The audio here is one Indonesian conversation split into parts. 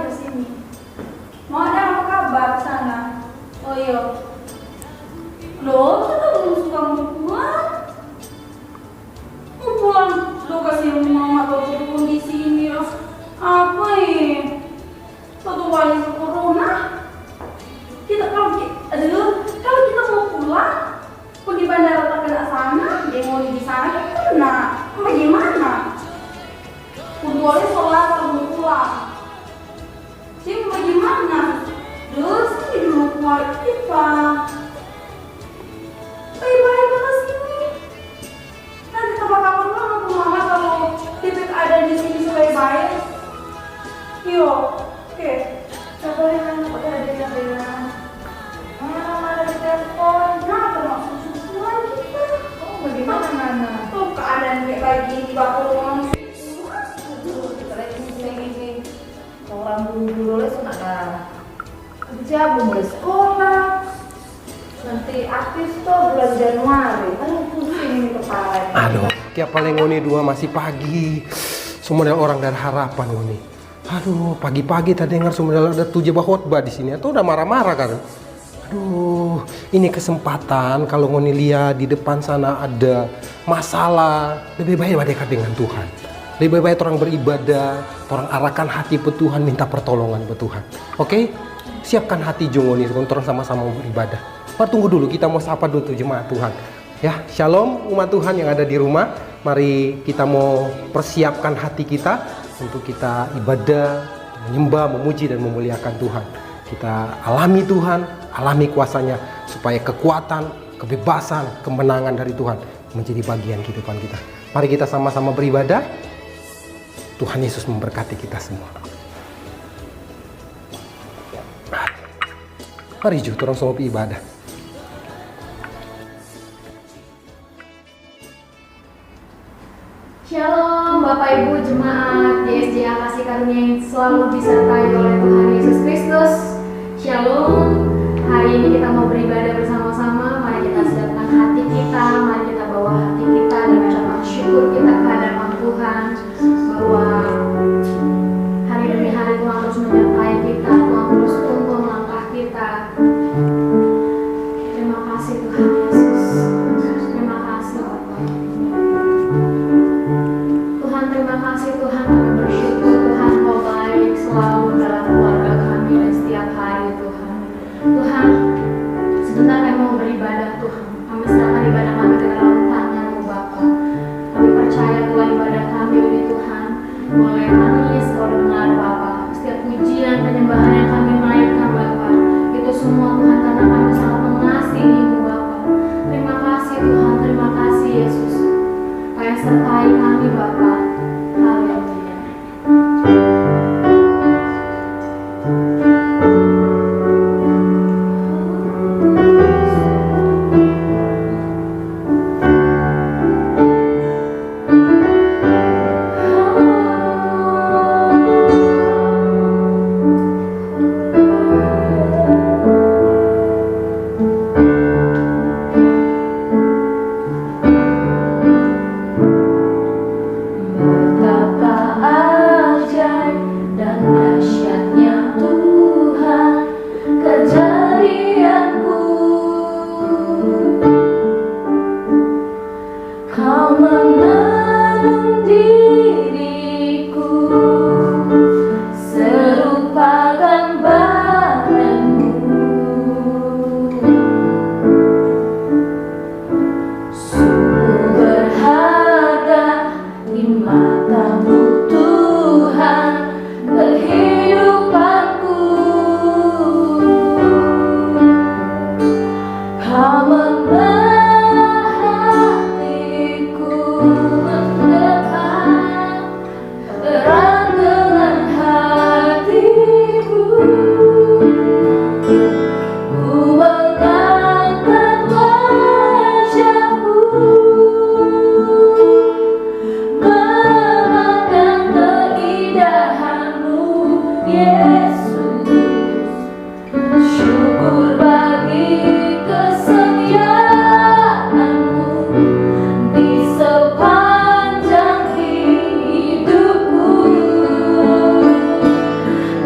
ke sini. Mau ada apa kabar ke sana? Oh iya. Loh, kita belum suka mau pulang. Mau pulang, lo kasih mama atau turun di sini. Apa ya? Satu kali corona. Kalau kita mau pulang, pergi bandara terkena sana, dia mau di sana kan kena. Bagaimana? Kudualnya sholat kalau mau pulang. Sih bagaimana? Terus ini dulu keluarga kita. Bye-bye ke sini. Nanti kapan-kapan mau mama kalau titik ada di sini baik-baik. Yo, oke. Coba yang ada. Mana di telepon? Nah, termasuk susuan kita. Oh, bagaimana Nana? Tuh keadaan kayak lagi di bawah ruang. Aduh, kita lagi ini. Orang dulu lesson ada kerja, belum mulai sekolah. Nanti aktif tuh bulan Januari. Aduh, pusing ini kepala. Aduh, kayak paling ngoni dua masih pagi. Semua orang dari harapan ngoni. Aduh, pagi-pagi tadi dengar semua ada 7 khotbah di sini. Atau udah marah-marah kan? Aduh, ini kesempatan kalau ngoni lihat di depan sana ada masalah, lebih baik dekat dengan Tuhan. Lebih baik orang beribadah, orang arahkan hati ke Tuhan, minta pertolongan ke Tuhan. Oke? Siapkan hati jongoni, orang sama-sama beribadah. Tunggu dulu, kita mau sapa dulu tuh jemaat Tuhan. Ya, shalom umat Tuhan yang ada di rumah. Mari kita mau persiapkan hati kita untuk kita ibadah, menyembah, memuji dan memuliakan Tuhan. Kita alami Tuhan, alami kuasanya supaya kekuatan, kebebasan, kemenangan dari Tuhan menjadi bagian kehidupan kita. Mari kita sama-sama beribadah. Tuhan Yesus memberkati kita semua. Mari Ju, terus sama ibadah. Shalom Bapak Ibu Jemaat YSJA Kasih Karunia yang selalu disertai oleh Tuhan Yesus Kristus. Shalom. Hari ini kita mau beribadah bersama-sama. Mari kita siapkan hati kita, mari kita bawa hati kita dan ucapan syukur kita kehadapan Tuhan bahwa hari demi hari Tuhan terus menyertai kita, Tuhan terus tuntun langkah kita. Terima kasih Tuhan Yesus. Terima kasih Bapak. Tuhan, terima kasih Tuhan, kami bersyukur Tuhan Kau baik selalu dalam keluarga kami dan setiap hari Tuhan. Tuhan, sebentar kami mau beribadah Tuhan. Kami serahkan ibadah kami ke dalam tangan-Mu Bapa. Kami percaya Tuhan ibadah kami ini Tuhan boleh manis Kau dengar Bapa. Setiap pujian penyembahan yang kami naikkan Bapa, itu semua Tuhan karena kami sangat mengasihi-Mu Bapa. Terima kasih Tuhan, terima kasih Yesus. Kau yang sertai kami Bapa. Haleluya.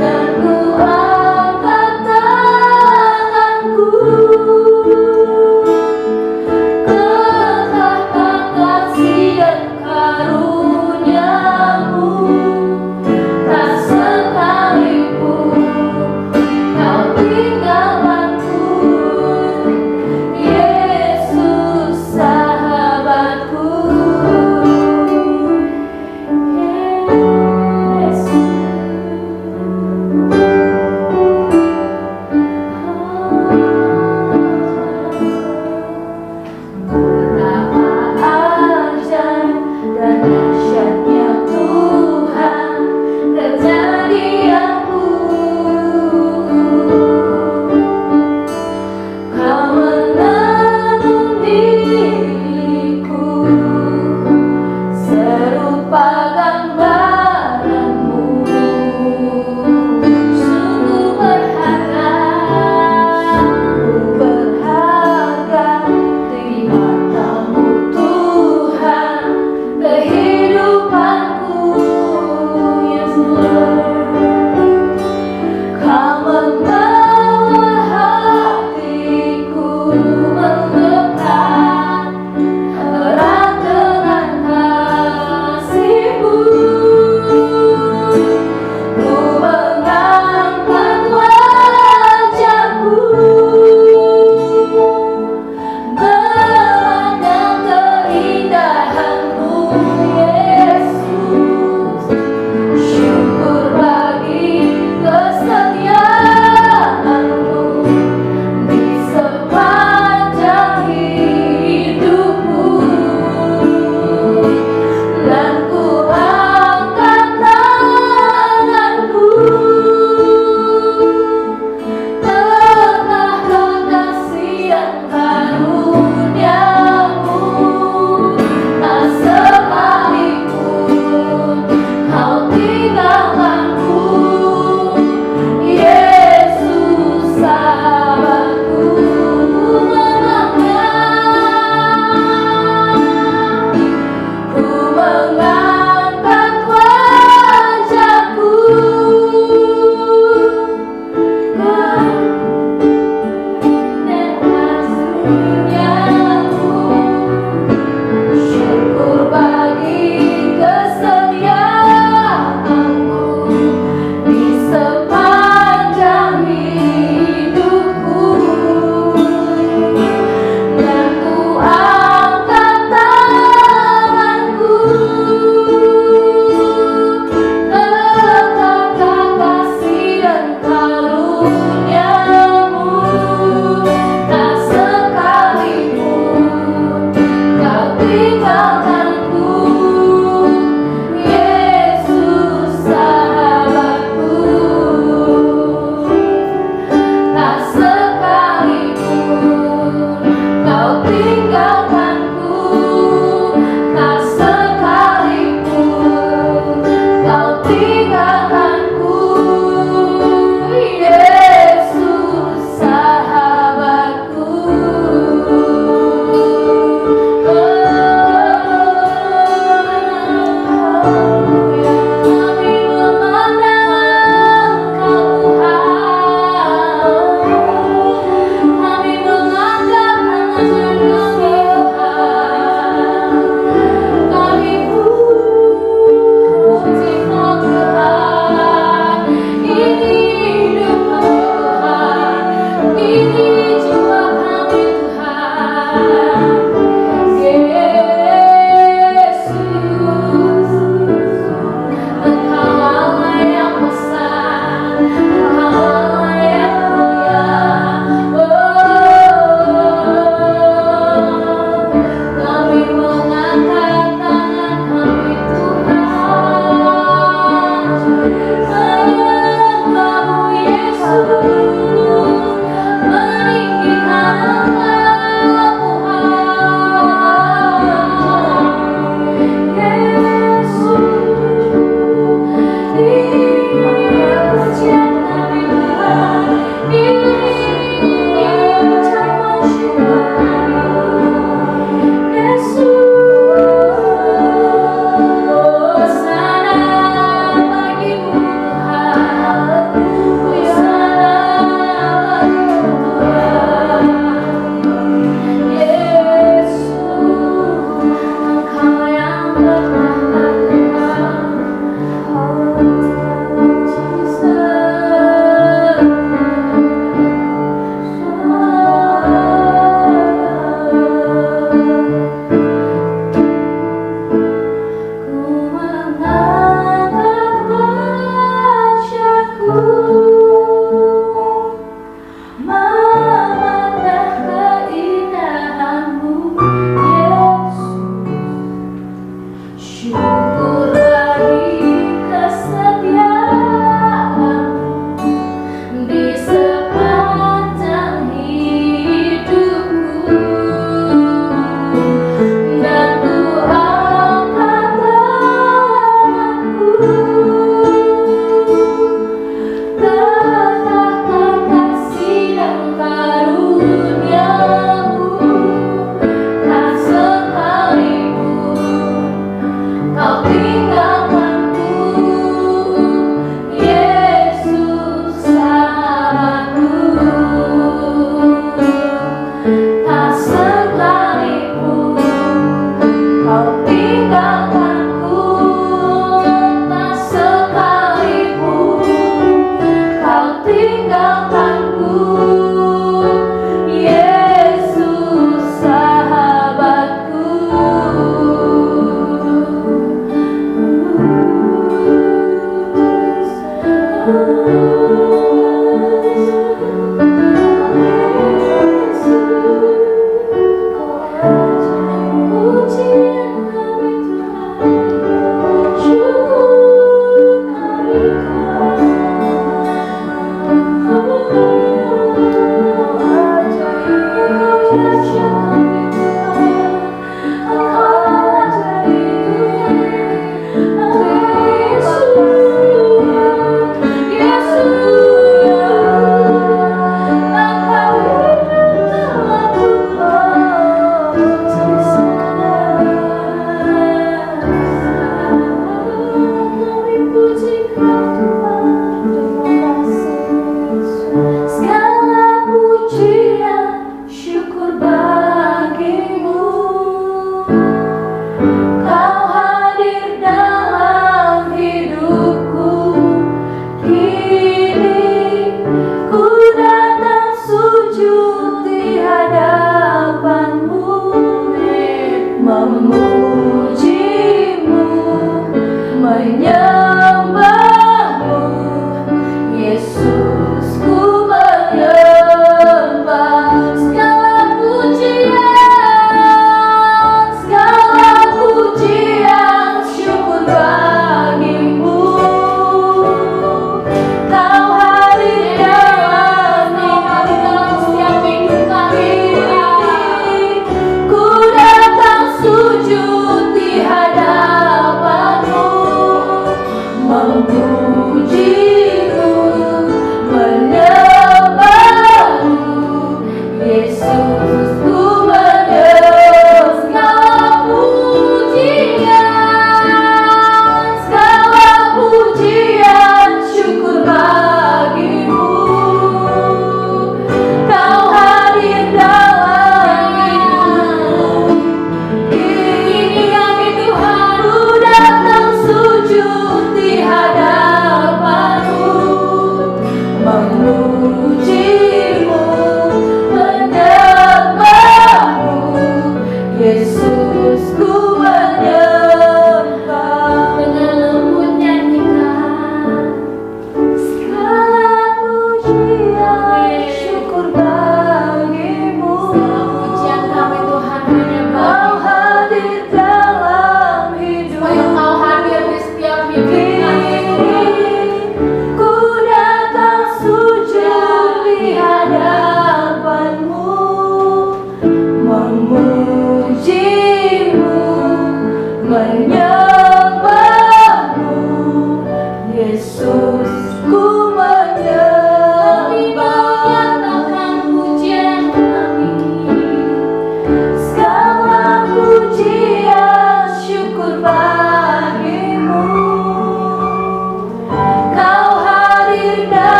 Dan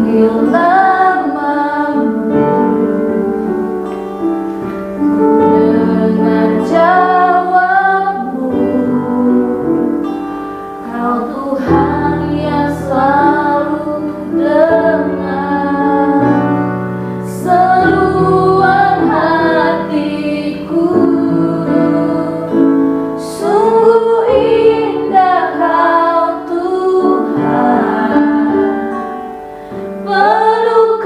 Panggil namamu, dengar jawabmu. Kau Tuhan yang selalu dengar seruan hatiku. Sungguh indah Kau Tuhan, penuh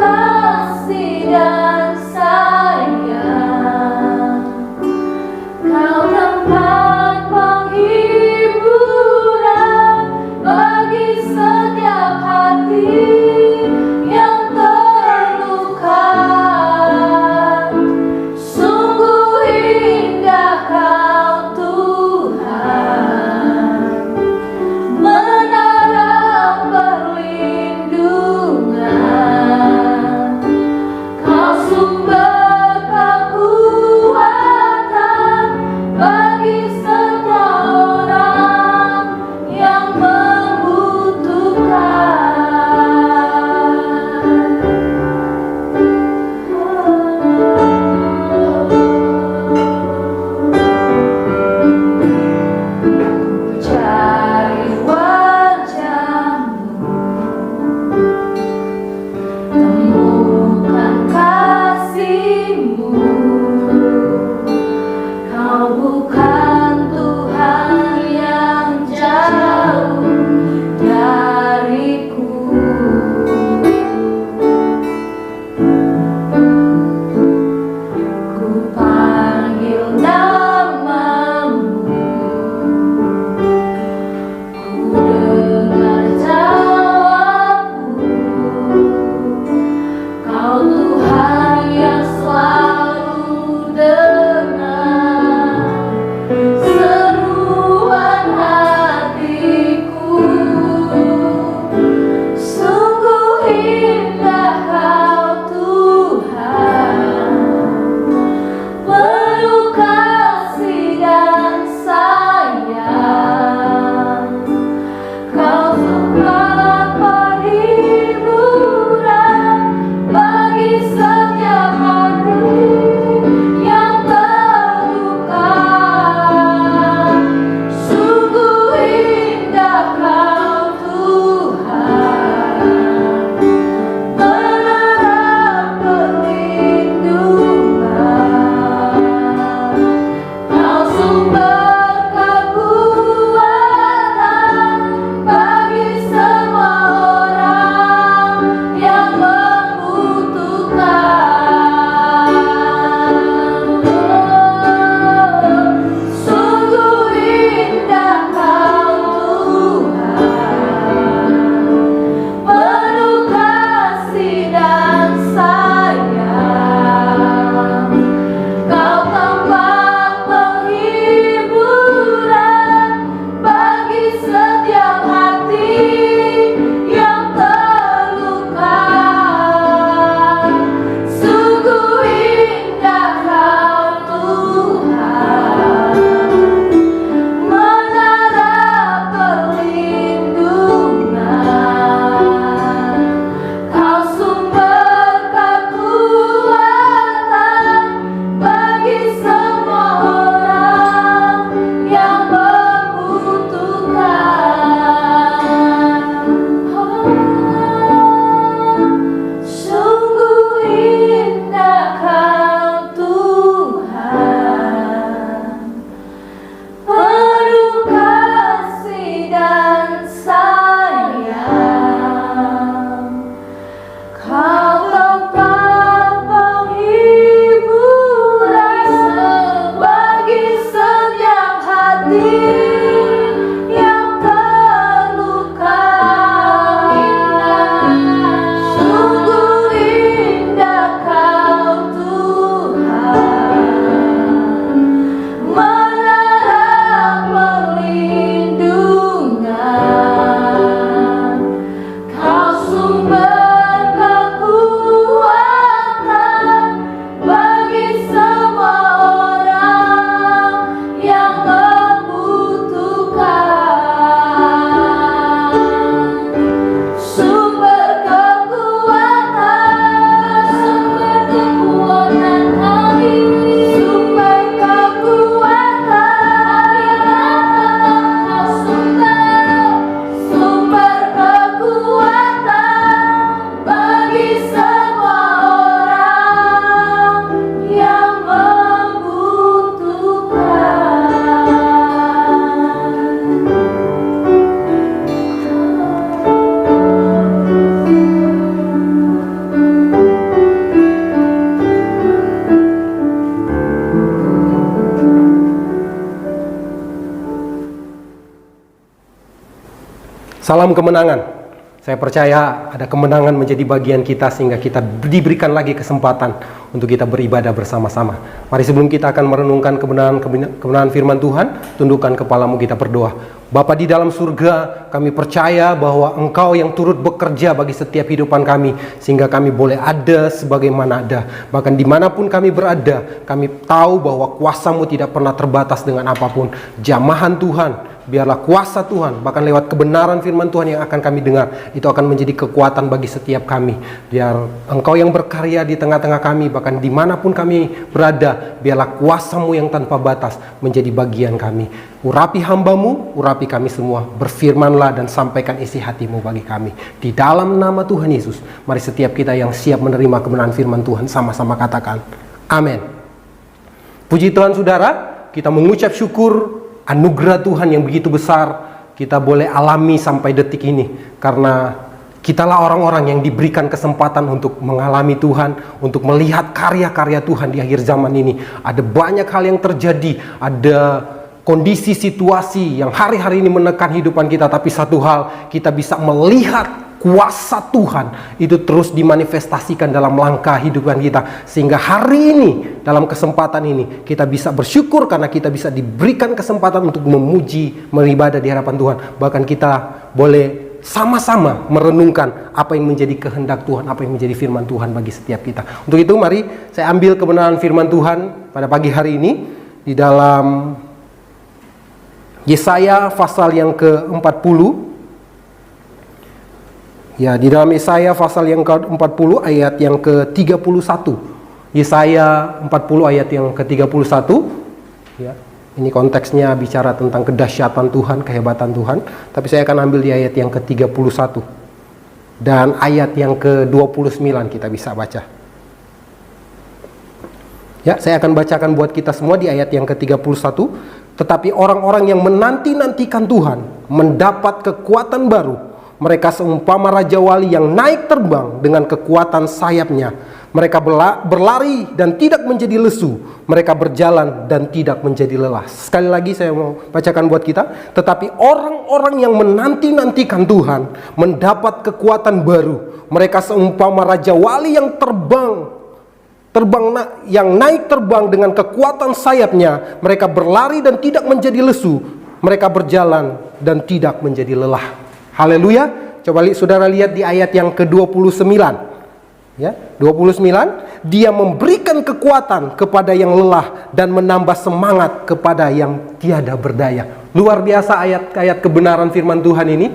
Salam kemenangan. Saya percaya ada kemenangan menjadi bagian kita sehingga kita diberikan lagi kesempatan untuk kita beribadah bersama-sama. Mari sebelum kita akan merenungkan kebenaran firman Tuhan, tundukkan kepalamu, kita berdoa. Bapa di dalam surga, kami percaya bahwa Engkau yang turut bekerja bagi setiap kehidupan kami, sehingga kami boleh ada sebagaimana ada. Bahkan dimanapun kami berada, kami tahu bahwa kuasa-Mu tidak pernah terbatas dengan apapun. Jamahan Tuhan, biarlah kuasa Tuhan, bahkan lewat kebenaran firman Tuhan yang akan kami dengar, itu akan menjadi kekuatan bagi setiap kami. Biar Engkau yang berkarya di tengah-tengah kami, bahkan dimanapun kami berada, biarlah kuasa-Mu yang tanpa batas menjadi bagian kami. Urapi hamba-Mu, urapi kami semua. Berfirmanlah dan sampaikan isi hati-Mu bagi kami. Di dalam nama Tuhan Yesus, mari setiap kita yang siap menerima kebenaran firman Tuhan sama-sama katakan amin. Puji Tuhan saudara, kita mengucap syukur anugerah Tuhan yang begitu besar kita boleh alami sampai detik ini, karena kitalah orang-orang yang diberikan kesempatan untuk mengalami Tuhan, untuk melihat karya-karya Tuhan di akhir zaman ini. Ada banyak hal yang terjadi, ada kondisi situasi yang hari-hari ini menekan hidupan kita, tapi satu hal, kita bisa melihat kuasa Tuhan itu terus dimanifestasikan dalam langkah hidupan kita, sehingga hari ini dalam kesempatan ini kita bisa bersyukur karena kita bisa diberikan kesempatan untuk memuji, beribadah di hadapan Tuhan. Bahkan kita boleh sama-sama merenungkan apa yang menjadi kehendak Tuhan, apa yang menjadi firman Tuhan bagi setiap kita. Untuk itu mari saya ambil kebenaran firman Tuhan pada pagi hari ini di dalam Yesaya pasal yang ke-40. Ya, di dalam Yesaya pasal yang ke-40 ayat yang ke-31. Yesaya 40 ayat yang ke-31. Ya, ini konteksnya bicara tentang kedahsyatan Tuhan, kehebatan Tuhan. Tapi saya akan ambil di ayat yang ke-31. Dan ayat yang ke-29 kita bisa baca. Ya, saya akan bacakan buat kita semua di ayat yang ke-31. Tetapi orang-orang yang menanti-nantikan Tuhan mendapat kekuatan baru. Mereka seumpama Raja Wali yang naik terbang dengan kekuatan sayapnya. Mereka berlari dan tidak menjadi lesu. Mereka berjalan dan tidak menjadi lelah. Sekali lagi saya mau bacakan buat kita. Tetapi orang-orang yang menanti-nantikan Tuhan mendapat kekuatan baru. Mereka seumpama Raja Wali yang yang naik terbang dengan kekuatan sayapnya. Mereka berlari dan tidak menjadi lesu. Mereka berjalan dan tidak menjadi lelah. Haleluya. Coba saudara lihat di ayat yang ke-29. Ya, 29, dia memberikan kekuatan kepada yang lelah dan menambah semangat kepada yang tiada berdaya. Luar biasa ayat-ayat kebenaran firman Tuhan ini.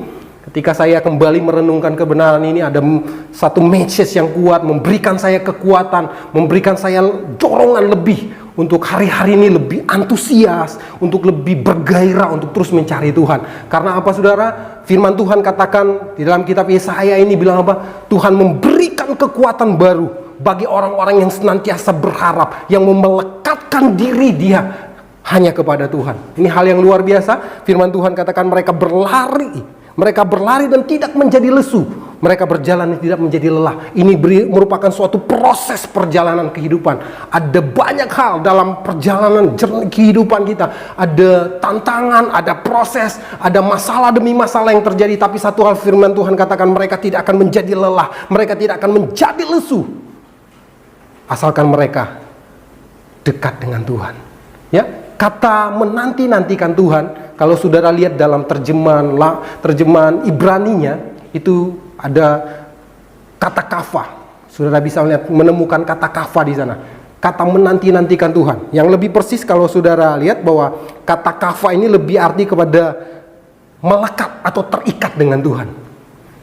Ketika saya kembali merenungkan kebenaran ini, ada satu message yang kuat, memberikan saya kekuatan, memberikan saya dorongan lebih untuk hari-hari ini lebih antusias, untuk lebih bergairah, untuk terus mencari Tuhan. Karena apa saudara? Firman Tuhan katakan di dalam kitab Yesaya ini bilang apa? Tuhan memberikan kekuatan baru bagi orang-orang yang senantiasa berharap, yang memelekatkan diri dia hanya kepada Tuhan. Ini hal yang luar biasa. Firman Tuhan katakan mereka berlari dan tidak menjadi lesu. Mereka berjalan dan tidak menjadi lelah. Ini merupakan suatu proses perjalanan kehidupan. Ada banyak hal dalam perjalanan kehidupan kita. Ada tantangan, ada proses, ada masalah demi masalah yang terjadi. Tapi satu hal firman Tuhan katakan, mereka tidak akan menjadi lelah. Mereka tidak akan menjadi lesu. Asalkan mereka dekat dengan Tuhan. Ya, kata menanti-nantikan Tuhan, kalau saudara lihat dalam terjemahan Ibraninya, itu ada kata kafa. Saudara bisa menemukan kata kafa di sana. Kata menanti-nantikan Tuhan. Yang lebih persis kalau saudara lihat bahwa kata kafa ini lebih arti kepada melekat atau terikat dengan Tuhan.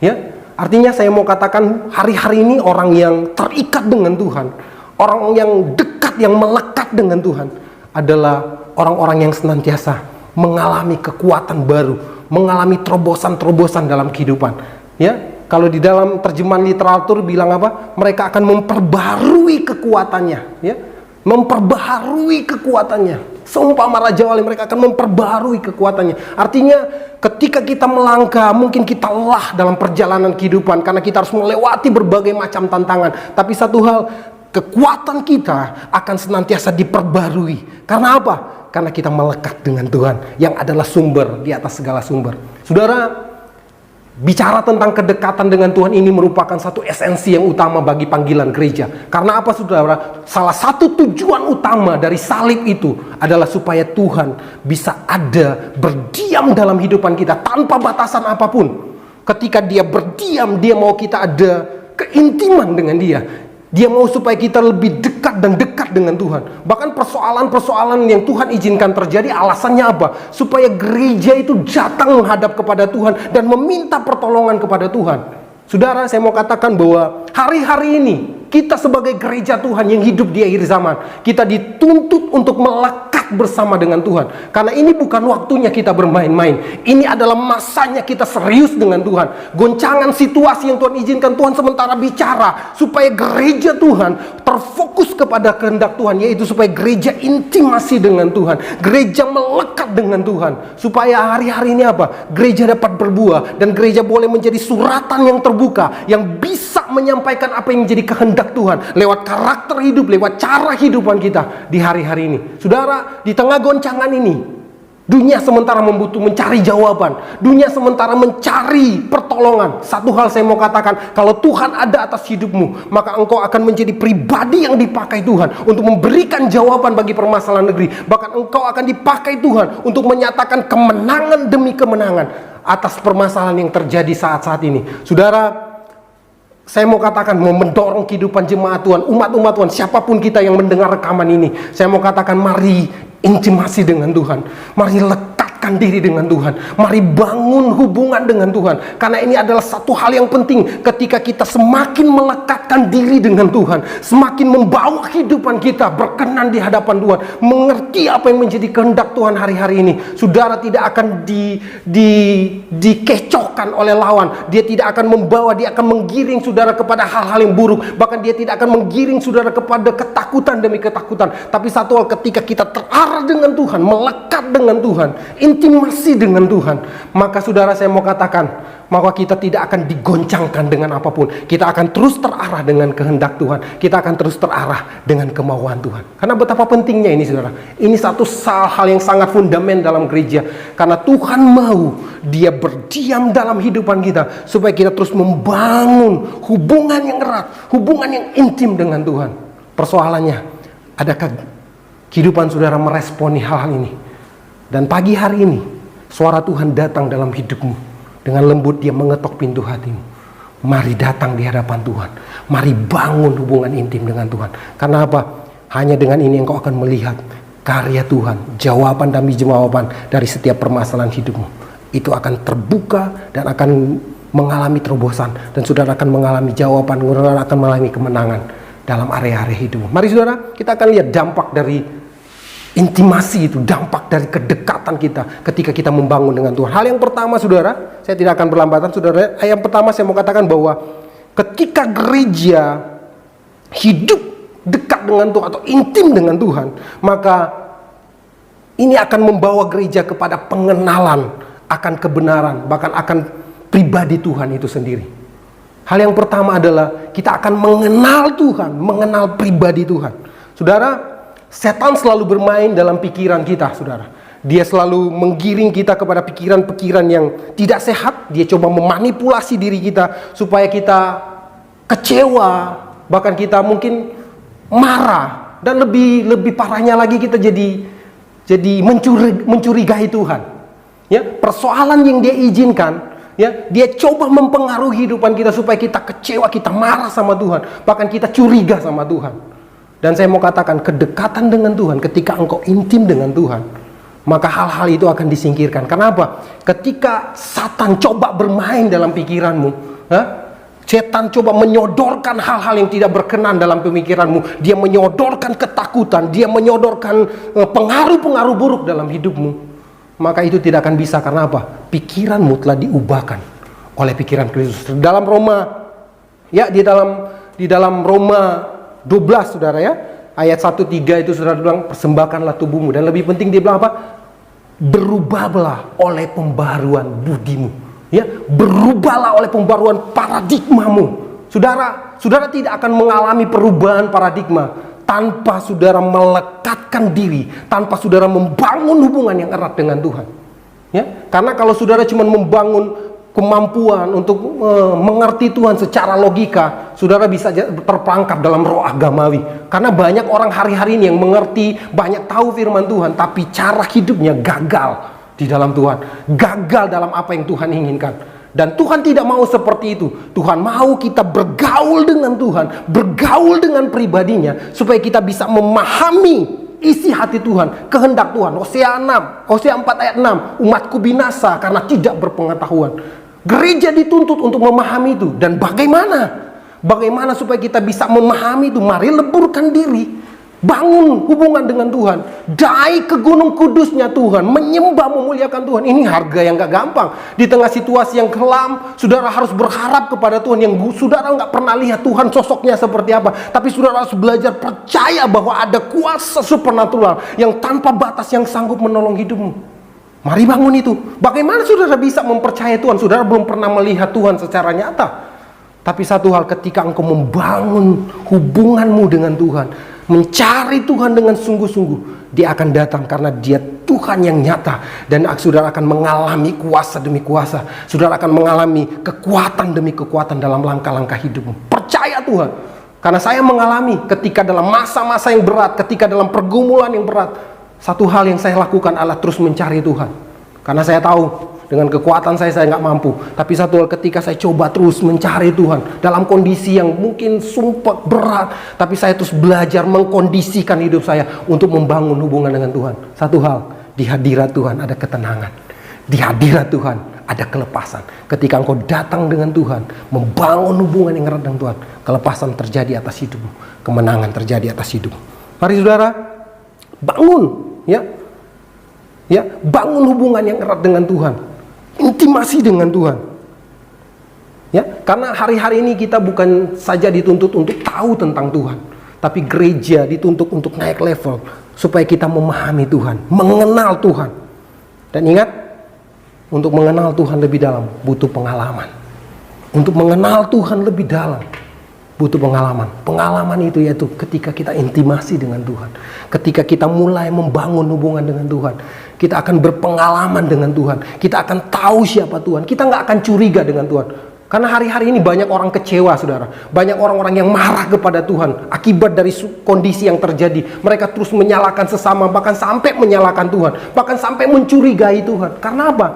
Ya, artinya saya mau katakan hari-hari ini orang yang terikat dengan Tuhan, orang yang dekat, yang melekat dengan Tuhan adalah orang-orang yang senantiasa mengalami kekuatan baru, mengalami terobosan-terobosan dalam kehidupan. Ya, kalau di dalam terjemahan literatur bilang apa? Mereka akan memperbarui kekuatannya, ya. Memperbaharui kekuatannya. Seumpama Raja Wali, mereka akan memperbarui kekuatannya. Artinya ketika kita melangkah, mungkin kita lelah dalam perjalanan kehidupan karena kita harus melewati berbagai macam tantangan. Tapi satu hal, kekuatan kita akan senantiasa diperbarui. Karena apa? Karena kita melekat dengan Tuhan yang adalah sumber di atas segala sumber. Saudara, Bicara tentang kedekatan dengan Tuhan ini merupakan satu esensi yang utama bagi panggilan gereja. Karena apa saudara? Salah satu tujuan utama dari salib itu adalah supaya Tuhan bisa ada, berdiam dalam kehidupan kita tanpa batasan apapun. Ketika dia berdiam, dia mau kita ada keintiman dengan dia. Dia mau supaya kita lebih dekat dan dekat dengan Tuhan. Bahkan persoalan-persoalan yang Tuhan izinkan terjadi, alasannya apa? Supaya gereja itu datang menghadap kepada Tuhan dan meminta pertolongan kepada Tuhan. Saudara, saya mau katakan bahwa hari-hari ini kita sebagai gereja Tuhan yang hidup di akhir zaman, kita dituntut untuk melekat bersama dengan Tuhan. Karena ini bukan waktunya kita bermain-main. Ini adalah masanya kita serius dengan Tuhan. Goncangan situasi yang Tuhan izinkan, Tuhan sementara bicara supaya gereja Tuhan terfokus kepada kehendak Tuhan, yaitu supaya gereja intimasi dengan Tuhan, gereja melekat dengan Tuhan, supaya hari-hari ini apa? Gereja dapat berbuah dan gereja boleh menjadi suratan yang terbuka, yang bisa menyampaikan apa yang menjadi kehendak Tuhan lewat karakter hidup, lewat cara hidupan kita di hari-hari ini. Saudara, di tengah goncangan ini, dunia sementara mencari jawaban, dunia sementara mencari pertolongan. Satu hal saya mau katakan, kalau Tuhan ada atas hidupmu, maka engkau akan menjadi pribadi yang dipakai Tuhan untuk memberikan jawaban bagi permasalahan negeri. Bahkan engkau akan dipakai Tuhan untuk menyatakan kemenangan demi kemenangan atas permasalahan yang terjadi saat-saat ini. Saudara, saya mau katakan, mau mendorong kehidupan jemaat Tuhan, umat-umat Tuhan, siapapun kita yang mendengar rekaman ini, saya mau katakan, mari intimasi dengan Tuhan, mari lekatkan diri dengan Tuhan, mari bangun hubungan dengan Tuhan. Karena ini adalah satu hal yang penting. Ketika kita semakin melekatkan diri dengan Tuhan, semakin membawa kehidupan kita berkenan di hadapan Tuhan, mengerti apa yang menjadi kehendak Tuhan hari-hari ini, saudara tidak akan dikecohkan oleh lawan. Dia tidak akan membawa, dia akan menggiring saudara kepada hal-hal yang buruk. Bahkan dia tidak akan menggiring saudara kepada ketakutan demi ketakutan. Tapi satu hal, ketika kita terarah dengan Tuhan, melekat dengan Tuhan, intimasi dengan Tuhan, maka saudara, saya mau katakan, maka kita tidak akan digoncangkan dengan apapun. Kita akan terus terarah dengan kehendak Tuhan. Kita akan terus terarah dengan kemauan Tuhan. Karena betapa pentingnya ini, saudara. Ini satu hal yang sangat fundamental dalam gereja. Karena Tuhan mau Dia berdiam dalam kehidupan kita, supaya kita terus membangun hubungan yang erat, hubungan yang intim dengan Tuhan. Persoalannya, adakah kehidupan saudara meresponi hal-hal ini? Dan pagi hari ini, suara Tuhan datang dalam hidupmu. Dengan lembut Dia mengetok pintu hatimu. Mari datang di hadapan Tuhan. Mari bangun hubungan intim dengan Tuhan. Karena apa? Hanya dengan ini engkau akan melihat karya Tuhan, jawaban demi jawaban dari setiap permasalahan hidupmu. Itu akan terbuka dan akan mengalami terobosan. Dan saudara akan mengalami jawaban, saudara akan mengalami kemenangan dalam area-area hidupmu. Mari saudara, kita akan lihat dampak dari intimasi itu, dampak dari kedekatan kita ketika kita membangun dengan Tuhan. Hal yang pertama, saudara, saya tidak akan berlambatan, saudara. Yang pertama saya mau katakan bahwa ketika gereja hidup dekat dengan Tuhan atau intim dengan Tuhan, maka ini akan membawa gereja kepada pengenalan akan kebenaran, bahkan akan pribadi Tuhan itu sendiri. Hal yang pertama adalah kita akan mengenal Tuhan, mengenal pribadi Tuhan. Saudara, setan selalu bermain dalam pikiran kita, saudara. Dia selalu menggiring kita kepada pikiran-pikiran yang tidak sehat. Dia coba memanipulasi diri kita supaya kita kecewa, bahkan kita mungkin marah, dan lebih parahnya lagi kita jadi mencurigai Tuhan. Ya, persoalan yang Dia izinkan, ya, Dia coba mempengaruhi kehidupan kita supaya kita kecewa, kita marah sama Tuhan, bahkan kita curiga sama Tuhan. Dan saya mau katakan, kedekatan dengan Tuhan, ketika engkau intim dengan Tuhan, maka hal-hal itu akan disingkirkan. Kenapa? Ketika Satan coba bermain dalam pikiranmu, setan coba menyodorkan hal-hal yang tidak berkenan dalam pemikiranmu. Dia menyodorkan ketakutan, dia menyodorkan pengaruh-pengaruh buruk dalam hidupmu. Maka itu tidak akan bisa. Karena apa? Pikiranmu telah diubahkan oleh pikiran Kristus. Dalam Roma, ya, di dalam Roma 12, saudara, ya, ayat 1-3 itu saudara bilang, persembahkanlah tubuhmu. Dan lebih penting dia bilang apa? Berubahlah oleh pembaruan budimu. Ya, berubahlah oleh pembaruan paradigmamu. Saudara tidak akan mengalami perubahan paradigma tanpa saudara melekatkan diri, tanpa saudara membangun hubungan yang erat dengan Tuhan. Ya, karena kalau saudara cuma membangun kemampuan untuk mengerti Tuhan secara logika, saudara bisa terperangkap dalam roh agamawi. Karena banyak orang hari-hari ini yang mengerti, banyak tahu firman Tuhan, tapi cara hidupnya gagal di dalam Tuhan, gagal dalam apa yang Tuhan inginkan. Dan Tuhan tidak mau seperti itu. Tuhan mau kita bergaul dengan Tuhan, bergaul dengan pribadinya, supaya kita bisa memahami isi hati Tuhan, kehendak Tuhan. Hosea 4 ayat 6, umatku binasa karena tidak berpengetahuan. Gereja dituntut untuk memahami itu. Dan bagaimana supaya kita bisa memahami itu? Mari leburkan diri, bangun hubungan dengan Tuhan, naik ke gunung kudusnya Tuhan, menyembah memuliakan Tuhan. Ini harga yang gak gampang. Di tengah situasi yang kelam, saudara harus berharap kepada Tuhan yang saudara gak pernah lihat Tuhan sosoknya seperti apa. Tapi saudara harus belajar percaya bahwa ada kuasa supernatural yang tanpa batas yang sanggup menolong hidupmu. Mari bangun itu. Bagaimana saudara bisa mempercayai Tuhan? Saudara belum pernah melihat Tuhan secara nyata. Tapi satu hal, ketika engkau membangun hubunganmu dengan Tuhan, mencari Tuhan dengan sungguh-sungguh, Dia akan datang karena Dia Tuhan yang nyata. Dan saudara akan mengalami kuasa demi kuasa. Saudara akan mengalami kekuatan demi kekuatan dalam langkah-langkah hidupmu. Percaya Tuhan. Karena saya mengalami ketika dalam masa-masa yang berat, ketika dalam pergumulan yang berat, satu hal yang saya lakukan adalah terus mencari Tuhan. Karena saya tahu dengan kekuatan saya nggak mampu. Tapi satu hal, ketika saya coba terus mencari Tuhan dalam kondisi yang mungkin sumpah berat, tapi saya terus belajar mengkondisikan hidup saya untuk membangun hubungan dengan Tuhan. Satu hal, di hadirat Tuhan ada ketenangan. Di hadirat Tuhan ada kelepasan. Ketika engkau datang dengan Tuhan, membangun hubungan yang erat dengan Tuhan, kelepasan terjadi atas hidupmu, kemenangan terjadi atas hidupmu. Mari saudara, bangun. Bangun hubungan yang erat dengan Tuhan, intimasi dengan Tuhan. Karena hari-hari ini kita bukan saja dituntut untuk tahu tentang Tuhan, tapi gereja dituntut untuk naik level supaya kita memahami Tuhan, mengenal Tuhan. Dan ingat, untuk mengenal Tuhan lebih dalam butuh pengalaman. Untuk mengenal Tuhan lebih dalam butuh pengalaman. Pengalaman itu yaitu ketika kita intimasi dengan Tuhan, ketika kita mulai membangun hubungan dengan Tuhan, kita akan berpengalaman dengan Tuhan, kita akan tahu siapa Tuhan, kita nggak akan curiga dengan Tuhan. Karena hari-hari ini banyak orang kecewa, saudara. Banyak orang-orang yang marah kepada Tuhan akibat dari kondisi yang terjadi. Mereka terus menyalahkan sesama, bahkan sampai menyalahkan Tuhan, bahkan sampai mencurigai Tuhan. Karena apa?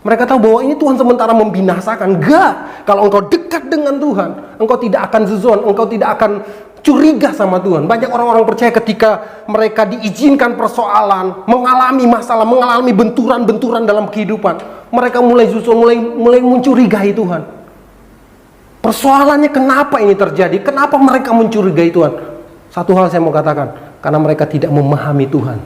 Mereka tahu bahwa ini Tuhan sementara membinasakan. Enggak. Kalau engkau dekat dengan Tuhan, engkau tidak akan zuzon, engkau tidak akan curiga sama Tuhan. Banyak orang-orang percaya ketika mereka diizinkan persoalan, mengalami masalah, mengalami benturan-benturan dalam kehidupan, mereka mulai zuzon, mulai mencurigai Tuhan. Persoalannya kenapa ini terjadi? Kenapa mereka mencurigai Tuhan? Satu hal saya mau katakan, karena mereka tidak memahami Tuhan.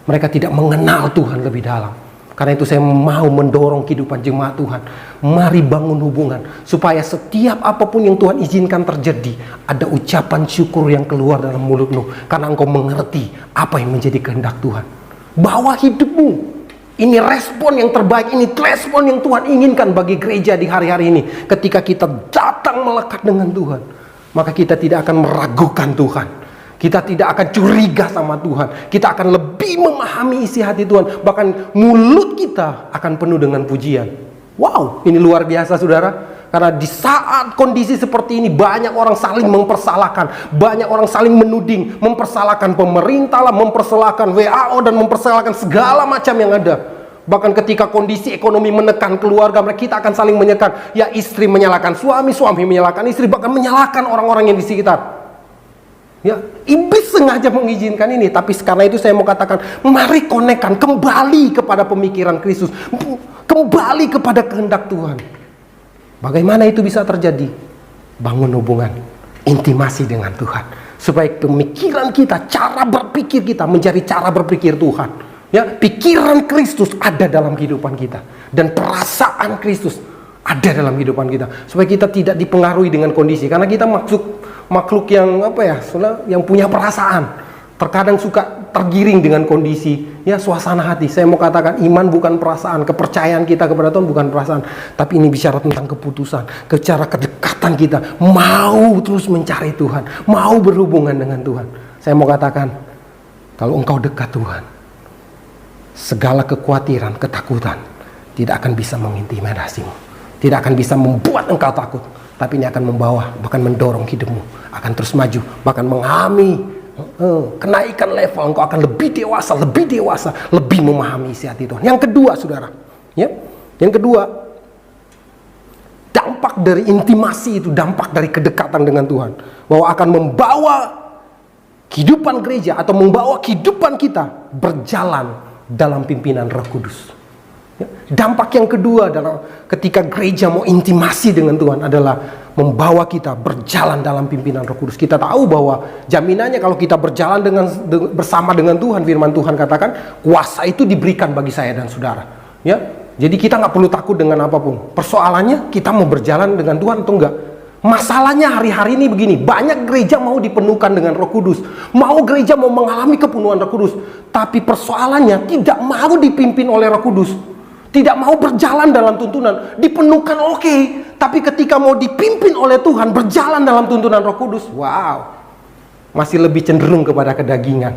Mereka tidak mengenal Tuhan lebih dalam. Karena itu saya mau mendorong kehidupan jemaat Tuhan. Mari bangun hubungan supaya setiap apapun yang Tuhan izinkan terjadi, ada ucapan syukur yang keluar dalam mulutmu. Karena engkau mengerti apa yang menjadi kehendak Tuhan. Bawa hidupmu. Ini respon yang terbaik, ini respon yang Tuhan inginkan bagi gereja di hari-hari ini. Ketika kita datang melekat dengan Tuhan, maka kita tidak akan meragukan Tuhan. Kita tidak akan curiga sama Tuhan. Kita akan lebih memahami isi hati Tuhan. Bahkan mulut kita akan penuh dengan pujian. Wow, ini luar biasa saudara. Karena di saat kondisi seperti ini, banyak orang saling mempersalahkan. Banyak orang saling menuding. Mempersalahkan pemerintah lah, mempersalahkan WHO, dan mempersalahkan segala macam yang ada. Bahkan ketika kondisi ekonomi menekan keluarga, kita akan saling menyalahkan. Ya, istri menyalahkan suami, suami menyalahkan istri, bahkan menyalahkan orang-orang yang di sekitar. Ya, iblis sengaja mengizinkan ini. Tapi karena itu saya mau katakan, mari konekkan kembali kepada pemikiran Kristus, kembali kepada kehendak Tuhan. Bagaimana itu bisa terjadi? Bangun hubungan, intimasi dengan Tuhan, supaya pemikiran kita, cara berpikir kita menjadi cara berpikir Tuhan. Ya, pikiran Kristus ada dalam kehidupan kita, dan perasaan Kristus ada dalam kehidupan kita, supaya kita tidak dipengaruhi dengan kondisi. Karena kita makhluk yang yang punya perasaan, terkadang suka tergiring dengan kondisi, ya, suasana hati. Saya mau katakan, iman bukan perasaan, kepercayaan kita kepada Tuhan bukan perasaan, tapi ini bicara tentang keputusan, cara kedekatan kita, mau terus mencari Tuhan, mau berhubungan dengan Tuhan. Saya mau katakan, kalau engkau dekat Tuhan, segala kekhawatiran, ketakutan tidak akan bisa mengintimidasimu. Tidak akan bisa membuat engkau takut, tapi ini akan membawa, bahkan mendorong hidupmu akan terus maju, bahkan mengalami kenaikan level. Engkau akan lebih dewasa, lebih memahami isi hati Tuhan. Yang kedua, saudara, ya, yang kedua, dampak dari intimasi itu, dampak dari kedekatan dengan Tuhan, bahwa akan membawa kehidupan gereja atau membawa kehidupan kita berjalan dalam pimpinan Roh Kudus. Ya, dampak yang kedua adalah ketika gereja mau intimasi dengan Tuhan adalah membawa kita berjalan dalam pimpinan Roh Kudus. Kita tahu bahwa jaminannya kalau kita berjalan bersama dengan Tuhan, firman Tuhan katakan kuasa itu diberikan bagi saya dan saudara. Ya, jadi kita nggak perlu takut dengan apapun. Persoalannya kita mau berjalan dengan Tuhan atau enggak. Masalahnya hari-hari ini begini, banyak gereja mau dipenuhkan dengan Roh Kudus, mau gereja mau mengalami kepenuhan Roh Kudus, tapi persoalannya tidak mau dipimpin oleh Roh Kudus, tidak mau berjalan dalam tuntunan. Dipenuhkan oke, tapi ketika mau dipimpin oleh Tuhan, berjalan dalam tuntunan Roh Kudus, wow, masih lebih cenderung kepada kedagingan.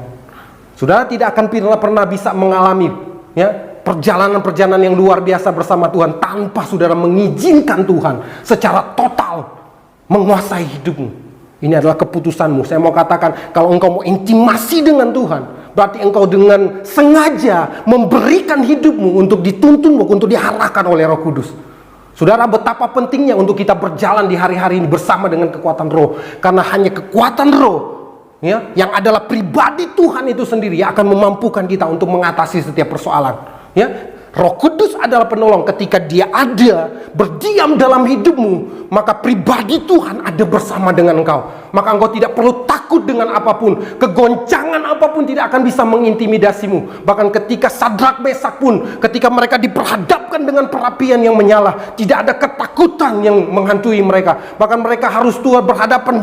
Saudara tidak akan pernah bisa mengalami, ya, perjalanan-perjalanan yang luar biasa bersama Tuhan tanpa saudara mengizinkan Tuhan secara total menguasai hidupmu. Ini adalah keputusanmu. Saya mau katakan, kalau engkau mau intimasi dengan Tuhan, berarti engkau dengan sengaja memberikan hidupmu untuk dituntun, untuk diarahkan oleh Roh Kudus. Saudara, betapa pentingnya untuk kita berjalan di hari-hari ini bersama dengan kekuatan Roh. Karena hanya kekuatan Roh, ya, yang adalah pribadi Tuhan itu sendiri yang akan memampukan kita untuk mengatasi setiap persoalan. Ya, Roh Kudus adalah penolong. Ketika Dia ada, berdiam dalam hidupmu, maka pribadi Tuhan ada bersama dengan engkau. Maka engkau tidak perlu takut dengan apapun. Kegoncangan apapun tidak akan bisa mengintimidasimu. Bahkan ketika Sadrak Mesak pun, ketika mereka diperhadapkan dengan perapian yang menyala, tidak ada ketakutan yang menghantui mereka. Bahkan mereka harus berhadapan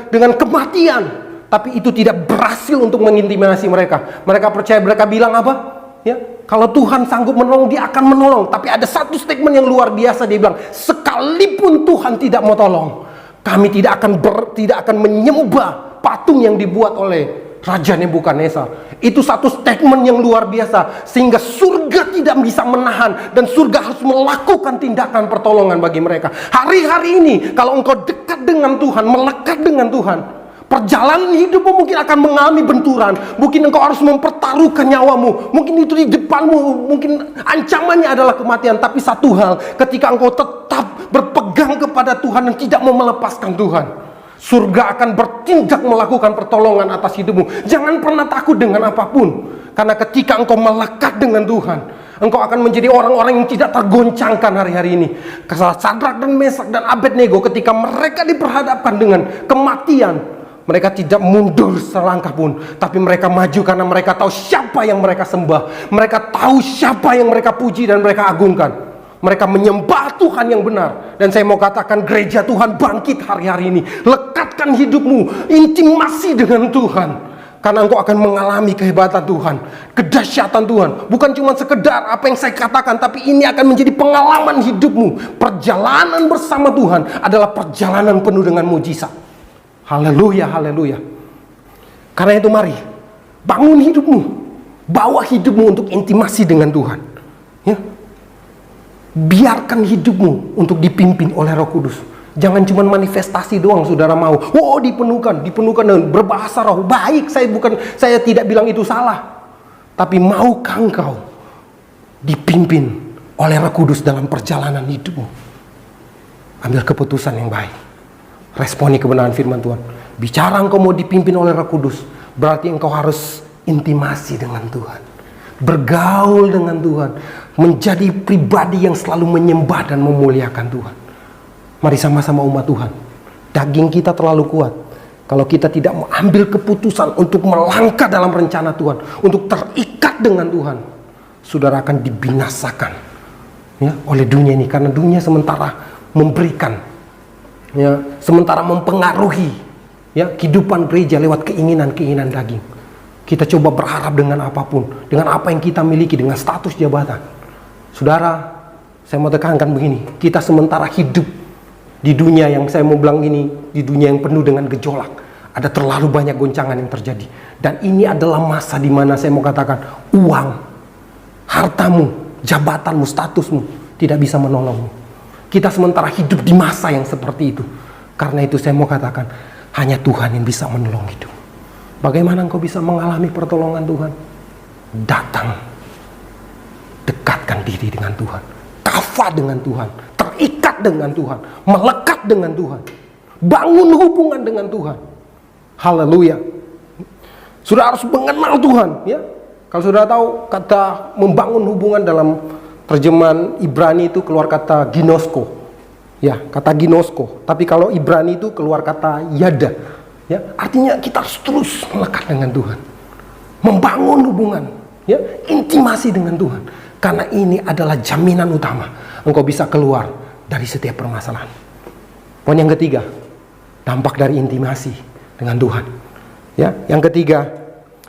dengan kematian, tapi itu tidak berhasil untuk mengintimidasi mereka. Mereka percaya, mereka bilang apa? Ya, kalau Tuhan sanggup menolong, Dia akan menolong. Tapi ada satu statement yang luar biasa, Dia bilang, sekalipun Tuhan tidak mau tolong, kami tidak akan menyembah patung yang dibuat oleh Raja Nebukadnezar. Itu satu statement yang luar biasa, sehingga surga tidak bisa menahan, dan surga harus melakukan tindakan pertolongan bagi mereka. Hari-hari ini kalau engkau dekat dengan Tuhan, melekat dengan Tuhan, perjalanan hidupmu mungkin akan mengalami benturan. Mungkin engkau harus mempertaruhkan nyawamu. Mungkin itu di depanmu, mungkin ancamannya adalah kematian. Tapi satu hal, ketika engkau tetap berpegang kepada Tuhan dan tidak mau melepaskan Tuhan, surga akan bertindak melakukan pertolongan atas hidupmu. Jangan pernah takut dengan apapun. Karena ketika engkau melekat dengan Tuhan, engkau akan menjadi orang-orang yang tidak tergoncangkan hari-hari ini. Sadrak dan Mesak dan Abednego, ketika mereka diperhadapkan dengan kematian, mereka tidak mundur selangkah pun, tapi mereka maju karena mereka tahu siapa yang mereka sembah. Mereka tahu siapa yang mereka puji dan mereka agungkan. Mereka menyembah Tuhan yang benar. Dan saya mau katakan, gereja Tuhan bangkit hari-hari ini. Lekatkan hidupmu, intimasi dengan Tuhan. Karena engkau akan mengalami kehebatan Tuhan, kedahsyatan Tuhan. Bukan cuma sekedar apa yang saya katakan, tapi ini akan menjadi pengalaman hidupmu. Perjalanan bersama Tuhan adalah perjalanan penuh dengan mujizat. Haleluya, haleluya. Karena itu mari, bangun hidupmu, bawa hidupmu untuk intimasi dengan Tuhan. Ya. Biarkan hidupmu untuk dipimpin oleh Roh Kudus. Jangan cuma manifestasi doang, saudara mau. Oh, dipenuhkan dengan berbahasa roh. Baik, saya tidak bilang itu salah. Tapi maukah engkau dipimpin oleh Roh Kudus dalam perjalanan hidupmu? Ambil keputusan yang baik. Responi kebenaran firman Tuhan. Bicara engkau mau dipimpin oleh Roh Kudus, berarti engkau harus intimasi dengan Tuhan, bergaul dengan Tuhan, menjadi pribadi yang selalu menyembah dan memuliakan Tuhan. Mari sama-sama umat Tuhan. Daging kita terlalu kuat kalau kita tidak mau ambil keputusan untuk melangkah dalam rencana Tuhan, untuk terikat dengan Tuhan. Saudara akan dibinasakan, ya, oleh dunia ini, karena dunia sementara memberikan, ya, sementara mempengaruhi, ya, kehidupan gereja lewat keinginan-keinginan daging. Kita coba berharap dengan apapun, dengan apa yang kita miliki, dengan status jabatan. Saudara, saya mau tekankan begini, kita sementara hidup di dunia yang saya mau bilang ini, di dunia yang penuh dengan gejolak. Ada terlalu banyak goncangan yang terjadi. Dan ini adalah masa di mana saya mau katakan, uang, hartamu, jabatanmu, statusmu tidak bisa menolongmu. Kita sementara hidup di masa yang seperti itu. Karena itu saya mau katakan, hanya Tuhan yang bisa menolong hidup. Bagaimana engkau bisa mengalami pertolongan Tuhan? Datang, dekatkan diri dengan Tuhan, kafa dengan Tuhan, terikat dengan Tuhan, melekat dengan Tuhan, bangun hubungan dengan Tuhan. Haleluya. Sudah harus mengenal Tuhan, ya. Kalau sudah tahu kata membangun hubungan dalam terjemahan Ibrani itu keluar kata ginosko, ya, kata ginosko. Tapi kalau Ibrani itu keluar kata yada, ya, artinya kita harus terus melekat dengan Tuhan, membangun hubungan, ya, intimasi dengan Tuhan. Karena ini adalah jaminan utama engkau bisa keluar dari setiap permasalahan. Poin yang ketiga, dampak dari intimasi dengan Tuhan. Ya, yang ketiga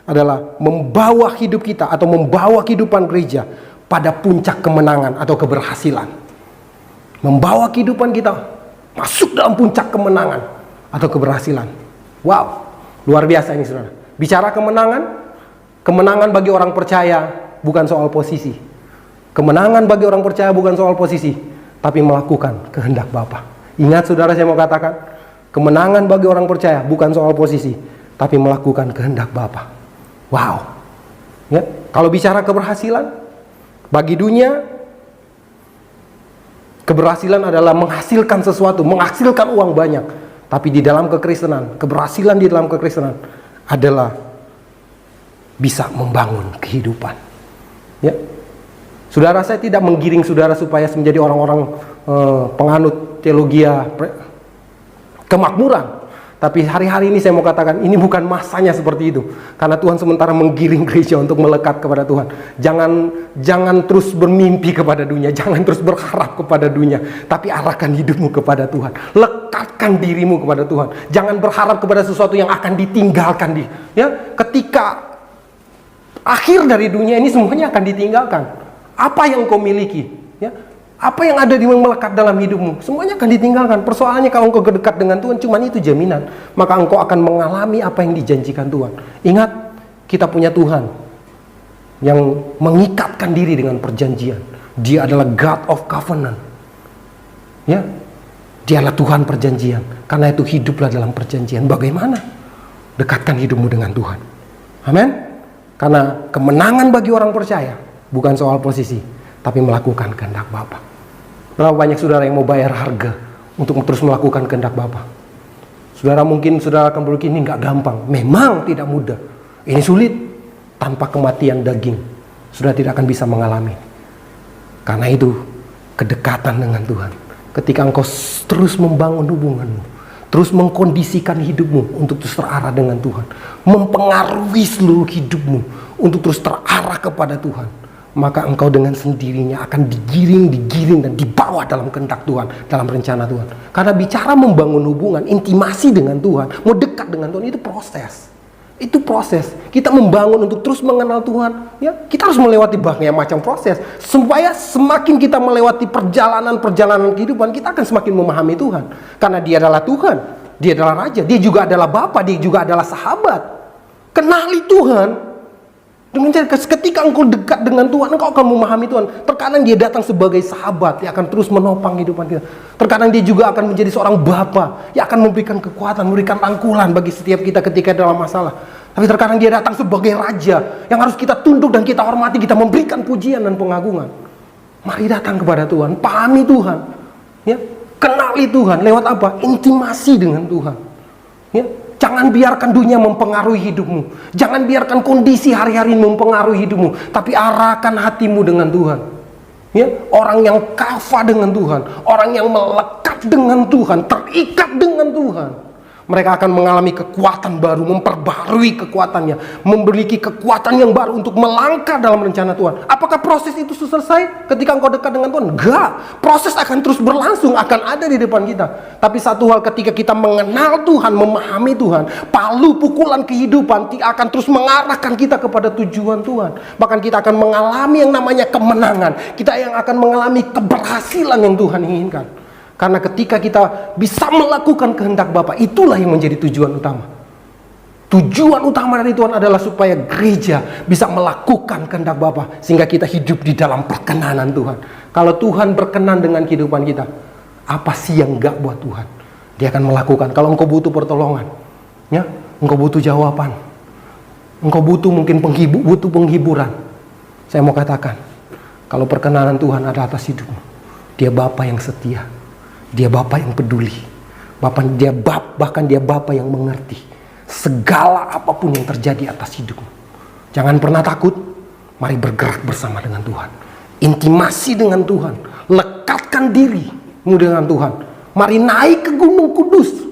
adalah membawa hidup kita atau membawa kehidupan gereja pada puncak kemenangan atau keberhasilan. Membawa kehidupan kita masuk dalam puncak kemenangan atau keberhasilan. Wow, luar biasa ini saudara. Bicara kemenangan, kemenangan bagi orang percaya bukan soal posisi. Kemenangan bagi orang percaya bukan soal posisi, tapi melakukan kehendak Bapa. Ingat saudara, saya mau katakan, kemenangan bagi orang percaya bukan soal posisi, tapi melakukan kehendak Bapa. Wow. Ya, kalau bicara keberhasilan bagi dunia, keberhasilan adalah menghasilkan sesuatu, menghasilkan uang banyak. Tapi di dalam kekristenan, keberhasilan di dalam kekristenan adalah bisa membangun kehidupan. Ya. Saudara, saya tidak menggiring saudara supaya menjadi orang-orang penganut teologi kemakmuran. Tapi hari-hari ini saya mau katakan, ini bukan masanya seperti itu. Karena Tuhan sementara menggiring gereja untuk melekat kepada Tuhan. Jangan terus bermimpi kepada dunia, jangan terus berharap kepada dunia, tapi arahkan hidupmu kepada Tuhan. Lekatkan dirimu kepada Tuhan. Jangan berharap kepada sesuatu yang akan ditinggalkan. Ya, ketika akhir dari dunia ini semuanya akan ditinggalkan. Apa yang kau miliki? Ya, apa yang ada di melekat dalam hidupmu, semuanya akan ditinggalkan. Persoalannya kalau engkau dekat dengan Tuhan, cuman itu jaminan. Maka engkau akan mengalami apa yang dijanjikan Tuhan. Ingat, kita punya Tuhan yang mengikatkan diri dengan perjanjian. Dia adalah God of Covenant. Ya, Dialah Tuhan perjanjian. Karena itu hiduplah dalam perjanjian. Bagaimana? Dekatkan hidupmu dengan Tuhan. Amin. Karena kemenangan bagi orang percaya bukan soal posisi, tapi melakukan kehendak Bapa. Berapa banyak saudara yang mau bayar harga untuk terus melakukan kehendak Bapa? Saudara mungkin saudara akan berpikir ini nggak gampang. Memang tidak mudah. Ini sulit. Tanpa kematian daging, saudara tidak akan bisa mengalami. Karena itu kedekatan dengan Tuhan. Ketika engkau terus membangun hubunganmu, terus mengkondisikan hidupmu untuk terus terarah dengan Tuhan, mempengaruhi seluruh hidupmu untuk terus terarah kepada Tuhan, maka engkau dengan sendirinya akan digiring dan dibawa dalam kehendak Tuhan, dalam rencana Tuhan. Karena bicara membangun hubungan, intimasi dengan Tuhan, mau dekat dengan Tuhan, itu proses. Itu proses. Kita membangun untuk terus mengenal Tuhan, ya. Kita harus melewati banyak macam proses supaya semakin kita melewati perjalanan kehidupan, kita akan semakin memahami Tuhan. Karena Dia adalah Tuhan, Dia adalah Raja, Dia juga adalah Bapa, Dia juga adalah sahabat. Kenali Tuhan. Dengan cara ketika engkau dekat dengan Tuhan, engkau akan memahami Tuhan. Terkadang Dia datang sebagai sahabat yang akan terus menopang kehidupan kita. Terkadang Dia juga akan menjadi seorang bapa yang akan memberikan kekuatan, memberikan rangkulan bagi setiap kita ketika dalam masalah. Tapi terkadang Dia datang sebagai raja yang harus kita tunduk dan kita hormati, kita memberikan pujian dan pengagungan. Mari datang kepada Tuhan, pahami Tuhan, ya, kenali Tuhan lewat apa? Intimasi dengan Tuhan, ya. Jangan biarkan dunia mempengaruhi hidupmu. Jangan biarkan kondisi hari-hari mempengaruhi hidupmu. Tapi arahkan hatimu dengan Tuhan. Ya, orang yang kafa dengan Tuhan, orang yang melekat dengan Tuhan, terikat dengan Tuhan, mereka akan mengalami kekuatan baru, memperbarui kekuatannya, memiliki kekuatan yang baru untuk melangkah dalam rencana Tuhan. Apakah proses itu selesai ketika engkau dekat dengan Tuhan? Enggak. Proses akan terus berlangsung, akan ada di depan kita. Tapi satu hal, ketika kita mengenal Tuhan, memahami Tuhan, palu pukulan kehidupan akan terus mengarahkan kita kepada tujuan Tuhan. Bahkan kita akan mengalami yang namanya kemenangan. Kita yang akan mengalami keberhasilan yang Tuhan inginkan. Karena ketika kita bisa melakukan kehendak Bapa, itulah yang menjadi tujuan utama. Tujuan utama dari Tuhan adalah supaya gereja bisa melakukan kehendak Bapa, sehingga kita hidup di dalam perkenanan Tuhan. Kalau Tuhan berkenan dengan kehidupan kita, Apa sih yang enggak buat Tuhan? Dia akan melakukan. Kalau engkau butuh pertolongan, ya, engkau butuh jawaban, engkau butuh mungkin penghiburan. Saya mau katakan, kalau perkenanan Tuhan ada atas hidupmu, Dia Bapa yang setia, Dia Bapa yang peduli, bahkan Dia Bapa yang mengerti segala apapun yang terjadi atas hidupmu. Jangan pernah takut. Mari bergerak bersama dengan Tuhan. Intimasi dengan Tuhan. Lekatkan dirimu dengan Tuhan. Mari naik ke Gunung Kudus.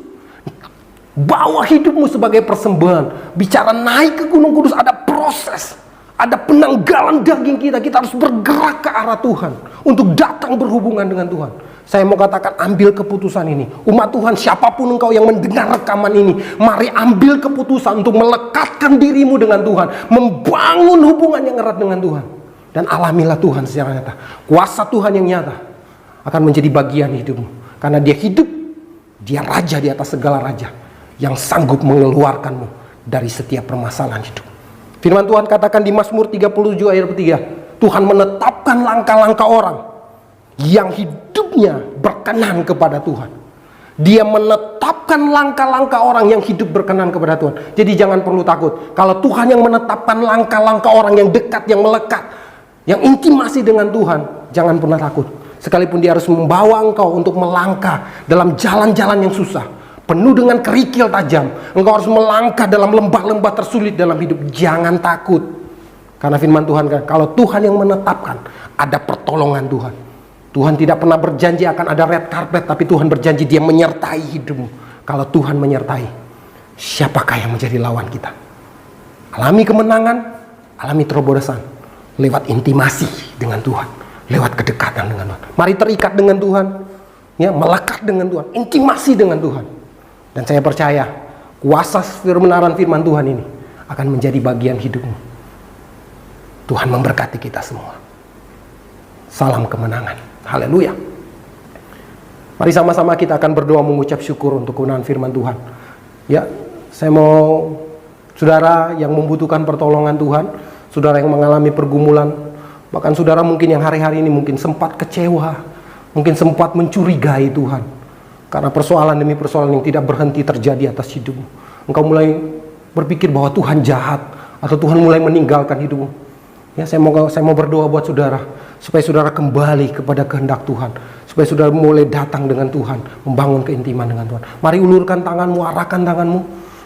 Bawa hidupmu sebagai persembahan. Bicara naik ke Gunung Kudus, ada proses. Ada penanggalan daging kita. Kita harus bergerak ke arah Tuhan. Untuk datang berhubungan dengan Tuhan. Saya mau katakan, ambil keputusan ini. Umat Tuhan, siapapun engkau yang mendengar rekaman ini, mari ambil keputusan untuk melekatkan dirimu dengan Tuhan. Membangun hubungan yang erat dengan Tuhan. Dan alamilah Tuhan secara nyata. Kuasa Tuhan yang nyata akan menjadi bagian hidupmu. Karena Dia hidup. Dia raja di atas segala raja. Yang sanggup mengeluarkanmu dari setiap permasalahan hidup. Firman Tuhan katakan di Mazmur 37 ayat 3. Tuhan menetapkan langkah-langkah orang yang hidupnya berkenan kepada Tuhan. Dia menetapkan langkah-langkah orang yang hidup berkenan kepada Tuhan. Jadi jangan perlu takut. Kalau Tuhan yang menetapkan langkah-langkah orang yang dekat, yang melekat, yang intimasi dengan Tuhan, jangan pernah takut. Sekalipun Dia harus membawa engkau untuk melangkah dalam jalan-jalan yang susah, penuh dengan kerikil tajam, engkau harus melangkah dalam lembah-lembah tersulit dalam hidup. Jangan takut. Karena firman Tuhan kan, kalau Tuhan yang menetapkan, ada pertolongan Tuhan. Tuhan tidak pernah berjanji akan ada red carpet, tapi Tuhan berjanji Dia menyertai hidupmu. Kalau Tuhan menyertai, siapakah yang menjadi lawan kita? Alami kemenangan, alami terobosan lewat intimasi dengan Tuhan, lewat kedekatan dengan Tuhan. Mari terikat dengan Tuhan, ya, melekat dengan Tuhan, intimasi dengan Tuhan. Dan saya percaya kuasa kebenaran firman Tuhan ini akan menjadi bagian hidupmu. Tuhan memberkati kita semua. Salam kemenangan. Haleluya. Mari sama-sama kita akan berdoa mengucap syukur untuk kebenaran firman Tuhan. Ya, saya mau saudara yang membutuhkan pertolongan Tuhan, saudara yang mengalami pergumulan, bahkan saudara mungkin yang hari-hari ini mungkin sempat kecewa, mungkin sempat mencurigai Tuhan. Karena persoalan demi persoalan yang tidak berhenti terjadi atas hidupmu. Engkau mulai berpikir bahwa Tuhan jahat, atau Tuhan mulai meninggalkan hidupmu. Ya, saya mau berdoa buat saudara, supaya saudara kembali kepada kehendak Tuhan, supaya saudara mulai datang dengan Tuhan, membangun keintiman dengan Tuhan. Mari ulurkan tanganmu, arahkan tanganmu,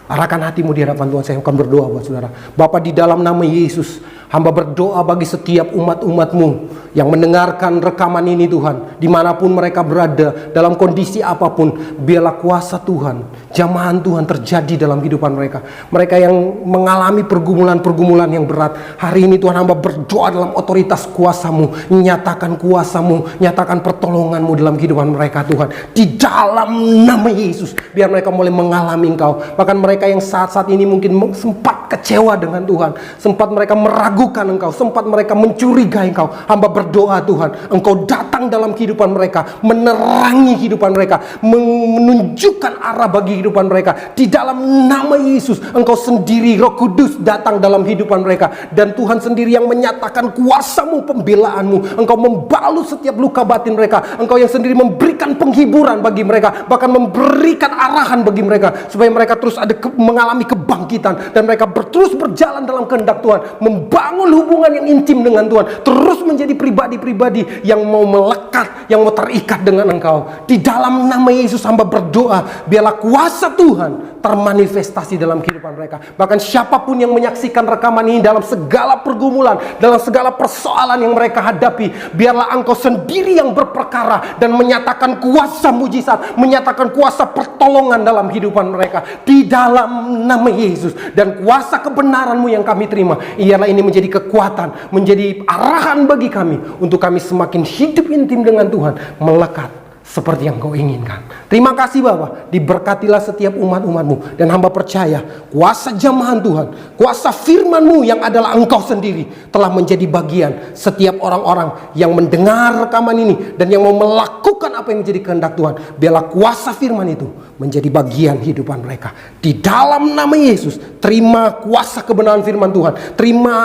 arahkan hatimu di hadapan Tuhan. Saya akan berdoa buat saudara. Bapa, di dalam nama Yesus, hamba berdoa bagi setiap umat-umatmu yang mendengarkan rekaman ini Tuhan, dimanapun mereka berada, dalam kondisi apapun, biarlah kuasa Tuhan, jamahan Tuhan terjadi dalam kehidupan mereka. Mereka yang mengalami pergumulan-pergumulan yang berat, hari ini Tuhan, hamba berdoa dalam otoritas kuasa-Mu, nyatakan kuasa-Mu, nyatakan pertolongan-Mu dalam kehidupan mereka Tuhan. Di dalam nama Yesus, biar mereka mulai mengalami Engkau. Bahkan mereka yang saat-saat ini mungkin sempat kecewa dengan Tuhan, sempat mereka meragukan Engkau, sempat mereka mencurigai Engkau, hamba berdoa Tuhan, Engkau datang dalam kehidupan mereka, menerangi kehidupan mereka, menunjukkan arah bagi kehidupan mereka. Di dalam nama Yesus, Engkau sendiri, Roh Kudus, datang dalam kehidupan mereka. Dan Tuhan sendiri yang menyatakan kuasa-Mu, pembelaan-Mu. Engkau membalut setiap luka batin mereka. Engkau yang sendiri memberikan penghiburan bagi mereka, bahkan memberikan arahan bagi mereka, supaya mereka terus mengalami kebangkitan, dan mereka terus berjalan dalam kehendak Tuhan, membangun hubungan yang intim dengan Tuhan, terus menjadi pribadi-pribadi yang mau melekat, yang mau terikat dengan Engkau. Di dalam nama Yesus hamba berdoa, biarlah kuasa Tuhan termanifestasi dalam kehidupan mereka. Bahkan siapapun yang menyaksikan rekaman ini dalam segala pergumulan, dalam segala persoalan yang mereka hadapi, biarlah Engkau sendiri yang berperkara dan menyatakan kuasa mujizat, menyatakan kuasa pertolongan dalam kehidupan mereka. Di dalam nama Yesus, dan kuasa kebenaran-Mu yang kami terima, ialah ini menjadi kekuatan, menjadi arahan bagi kami, untuk kami semakin hidup intim dengan Tuhan, melekat seperti yang Kau inginkan. Terima kasih Bapa, diberkatilah setiap umat-umat-Mu, dan hamba percaya kuasa jamahan Tuhan, kuasa firman-Mu yang adalah Engkau sendiri, telah menjadi bagian setiap orang-orang yang mendengar rekaman ini, dan yang mau melakukan apa yang menjadi kehendak Tuhan. Biarlah kuasa firman itu menjadi bagian kehidupan mereka. Di dalam nama Yesus, terima kuasa kebenaran firman Tuhan, terima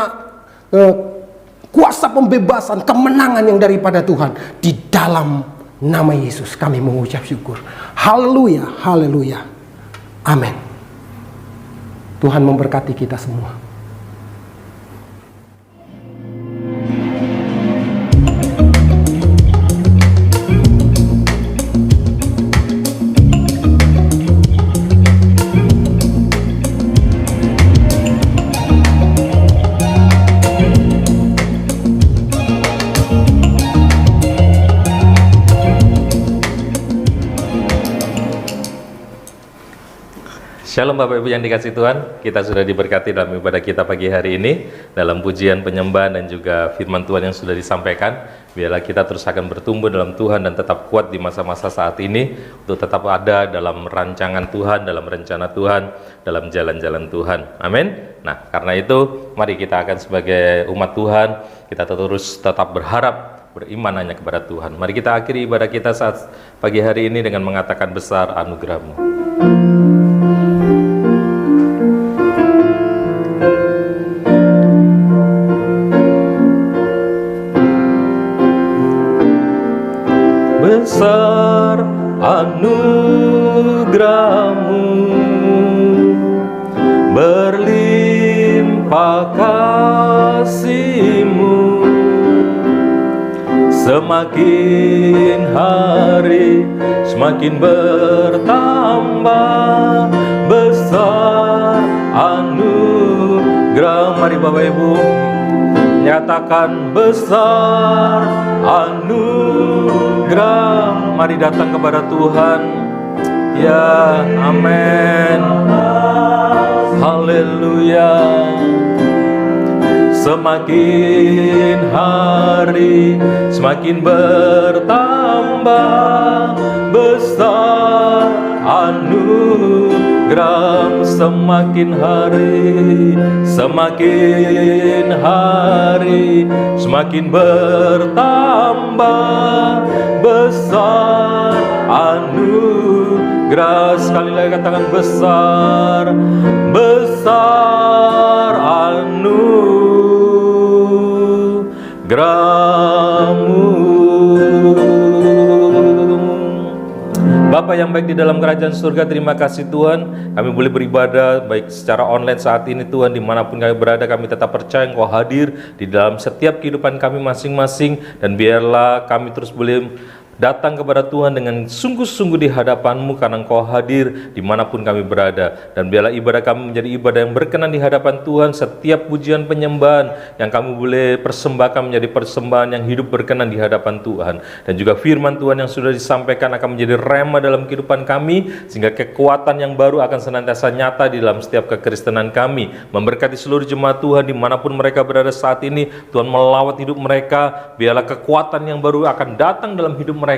kuasa pembebasan, kemenangan yang daripada Tuhan, di dalam nama Yesus kami mengucap syukur. Haleluya, haleluya. Amin. Tuhan memberkati kita semua. Shalom Bapak Ibu yang dikasih Tuhan, kita sudah diberkati dalam ibadah kita pagi hari ini, dalam pujian penyembahan dan juga firman Tuhan yang sudah disampaikan. Biarlah kita terus akan bertumbuh dalam Tuhan dan tetap kuat di masa-masa saat ini, untuk tetap ada dalam rancangan Tuhan, dalam rencana Tuhan, dalam jalan-jalan Tuhan. Amin. Nah, karena itu mari kita akan sebagai umat Tuhan, kita terus tetap berharap, beriman hanya kepada Tuhan. Mari kita akhiri ibadah kita saat pagi hari ini dengan mengatakan besar anugerah-Mu. Besar anugerah-Mu, berlimpah kasih-Mu, semakin hari semakin bertambah. Besar anugerah. Mari Bapak Ibu nyatakan besar anugerah. Mari datang kepada Tuhan. Ya, amin. Haleluya. Semakin hari semakin bertambah. Besar anugerah, semakin hari semakin bertambah. Besar anugerah. Sekali lagi katakan besar anugerah-Mu. Bapa yang baik di dalam kerajaan surga, terima kasih Tuhan, kami boleh beribadah baik secara online saat ini Tuhan. Dimanapun kami berada, kami tetap percaya Engkau hadir di dalam setiap kehidupan kami masing-masing. Dan biarlah kami terus boleh datang kepada Tuhan dengan sungguh-sungguh di hadapan-Mu, karena Engkau hadir dimanapun kami berada. Dan biarlah ibadah kami menjadi ibadah yang berkenan di hadapan Tuhan. Setiap pujian penyembahan yang kami boleh persembahkan menjadi persembahan yang hidup berkenan di hadapan Tuhan. Dan juga firman Tuhan yang sudah disampaikan akan menjadi rema dalam kehidupan kami, sehingga kekuatan yang baru akan senantiasa nyata di dalam setiap kekristenan kami. Memberkati seluruh jemaat Tuhan dimanapun mereka berada saat ini. Tuhan melawat hidup mereka. Biarlah kekuatan yang baru akan datang dalam hidup mereka.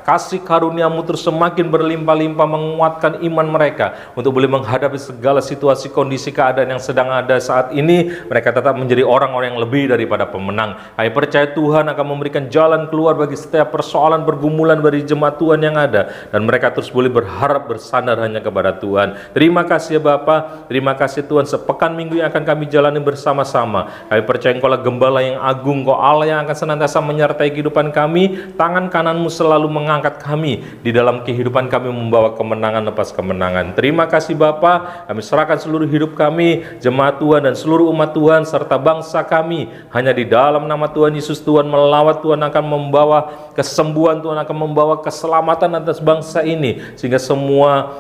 Kasih karunia-Mu terus semakin berlimpah-limpah menguatkan iman mereka untuk boleh menghadapi segala situasi, kondisi, keadaan yang sedang ada saat ini. Mereka tetap menjadi orang-orang yang lebih daripada pemenang. Kami percaya Tuhan akan memberikan jalan keluar bagi setiap persoalan pergumulan bagi jemaat Tuhan yang ada, dan mereka terus boleh berharap bersandar hanya kepada Tuhan. Terima kasih ya Bapa, terima kasih Tuhan. Sepekan minggu yang akan kami jalani bersama-sama, kami percaya Engkau Gembala yang agung, Engkau Allah yang akan senantiasa menyertai kehidupan kami. Tangan kanan-Mu selalu mengangkat kami di dalam kehidupan kami, membawa kemenangan lepas kemenangan. Terima kasih Bapa, kami serahkan seluruh hidup kami, jemaat Tuhan dan seluruh umat Tuhan serta bangsa kami. Hanya di dalam nama Tuhan Yesus, Tuhan melawat, Tuhan akan membawa kesembuhan, Tuhan akan membawa keselamatan atas bangsa ini, sehingga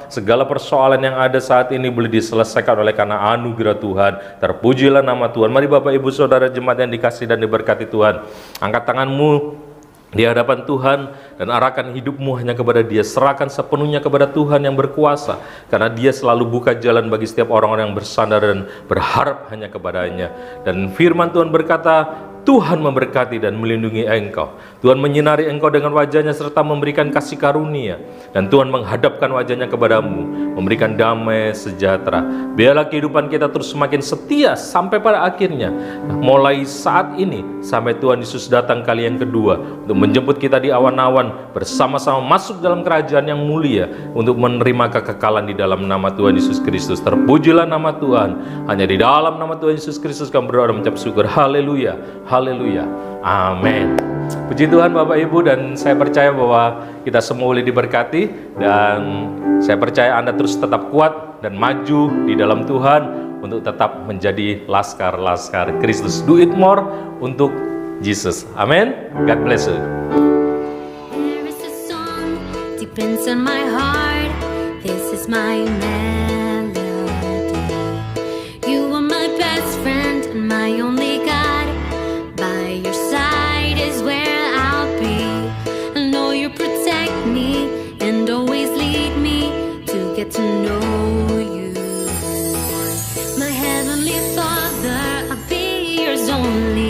segala persoalan yang ada saat ini boleh diselesaikan oleh karena anugerah Tuhan. Terpujilah nama Tuhan. Mari Bapak Ibu Saudara jemaat yang dikasih dan diberkati Tuhan, angkat tanganmu di hadapan Tuhan dan arahkan hidupmu hanya kepada Dia. Serahkan sepenuhnya kepada Tuhan yang berkuasa, karena Dia selalu buka jalan bagi setiap orang-orang yang bersandar dan berharap hanya kepadanya. Dan firman Tuhan berkata, Tuhan memberkati dan melindungi engkau. Tuhan menyinari engkau dengan wajahnya serta memberikan kasih karunia. Dan Tuhan menghadapkan wajahnya kepadamu, memberikan damai sejahtera. Biarlah kehidupan kita terus semakin setia sampai pada akhirnya. Mulai saat ini sampai Tuhan Yesus datang kali yang kedua untuk menjemput kita di awan-awan, bersama-sama masuk dalam kerajaan yang mulia untuk menerima kekekalan di dalam nama Tuhan Yesus Kristus. Terpujilah nama Tuhan. Hanya di dalam nama Tuhan Yesus Kristus kami berdoa dan mengucap syukur. Haleluya. Haleluya. Amin. Puji Tuhan Bapak Ibu, dan saya percaya bahwa kita semua boleh diberkati, dan saya percaya Anda terus tetap kuat dan maju di dalam Tuhan untuk tetap menjadi laskar-laskar Kristus. Do it more untuk Jesus. Amin. God bless you. There is a song deep inside my heart. This is my melody. You are my best friend and my only God. By your side is where I'll be. I know you protect me and always lead me to get to know you. My heavenly Father, I'll be yours only.